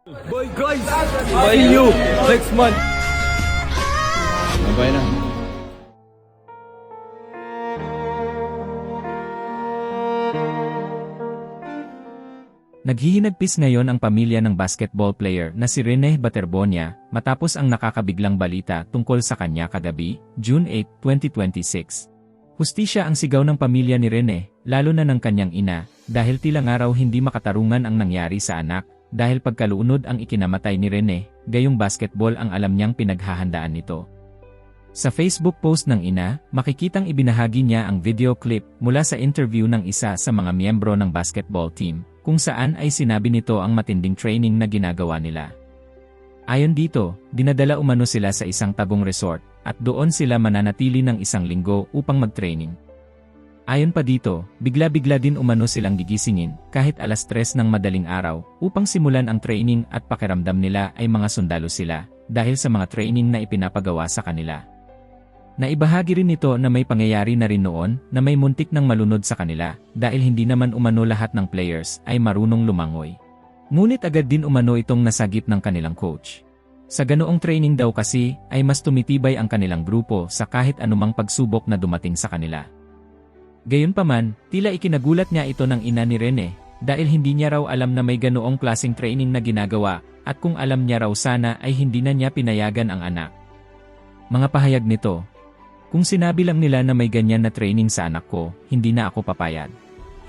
Boy guys, see you next month. Bye na. Naghihinagpis ngayon ang pamilya ng basketball player na si Rene Baterbonia matapos ang nakakabiglang balita tungkol sa kanya kagabi, June 8, 2026. Hustisya ang sigaw ng pamilya ni Rene, lalo na ng kanyang ina, dahil tila nga raw hindi makatarungan ang nangyari sa anak, dahil pagkalunod ang ikinamatay ni Rene, gayong basketball ang alam niyang pinaghahandaan nito. Sa Facebook post ng ina, makikitang ibinahagi niya ang video clip mula sa interview ng isa sa mga miyembro ng basketball team, kung saan ay sinabi nito ang matinding training na ginagawa nila. Ayon dito, dinadala umano sila sa isang tagong resort, at doon sila mananatili ng 1 linggo upang mag-training. Ayon pa dito, bigla-bigla din umano silang gigisingin, kahit 3:00 ng madaling araw, upang simulan ang training at pakiramdam nila ay mga sundalo sila, dahil sa mga training na ipinapagawa sa kanila. Naibahagi rin nito na may pangyayari na rin noon na may muntik ng malunod sa kanila dahil hindi naman umano lahat ng players ay marunong lumangoy. Ngunit agad din umano itong nasagip ng kanilang coach. Sa ganoong training daw kasi ay mas tumitibay ang kanilang grupo sa kahit anumang pagsubok na dumating sa kanila. Gayunpaman, tila ikinagulat niya ito ng ina ni Rene dahil hindi niya raw alam na may ganoong klaseng training na ginagawa at kung alam niya raw sana ay hindi na niya pinayagan ang anak. Mga pahayag nito, kung sinabi lang nila na may ganyan na training sa anak ko, hindi na ako papayag.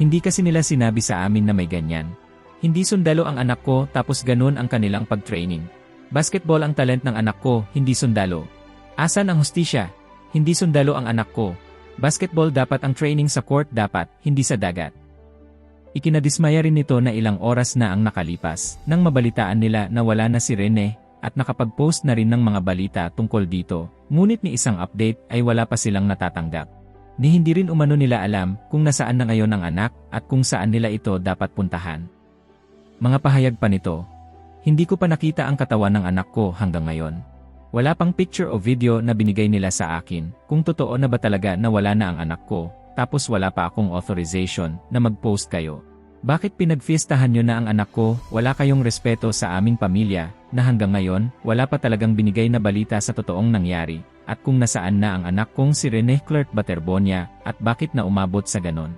Hindi kasi nila sinabi sa amin na may ganyan. Hindi sundalo ang anak ko tapos ganun ang kanilang pag-training. Basketball ang talent ng anak ko, hindi sundalo. Asan ang hustisya? Hindi sundalo ang anak ko. Basketball dapat ang training sa court dapat, hindi sa dagat. Ikinadismaya rin nito na ilang oras na ang nakalipas nang mabalitaan nila na wala na si Rene at nakapag-post na rin ng mga balita tungkol dito. Ngunit ni isang update ay wala pa silang natatanggap. Ni hindi rin umano nila alam kung nasaan na ngayon ang anak at kung saan nila ito dapat puntahan. Mga pahayag pa nito, hindi ko pa nakita ang katawan ng anak ko hanggang ngayon. Wala pang picture o video na binigay nila sa akin kung totoo na ba talaga na wala na ang anak ko, tapos wala pa akong authorization na mag-post kayo. Bakit pinagfiestahan nyo na ang anak ko, wala kayong respeto sa aming pamilya, na hanggang ngayon, wala pa talagang binigay na balita sa totoong nangyari, at kung nasaan na ang anak kong si Rene Clerc Baterbonia, at bakit na umabot sa ganon.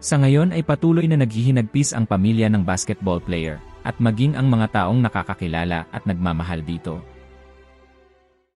Sa ngayon ay patuloy na naghihinagpis ang pamilya ng basketball player, at maging ang mga taong nakakakilala at nagmamahal dito.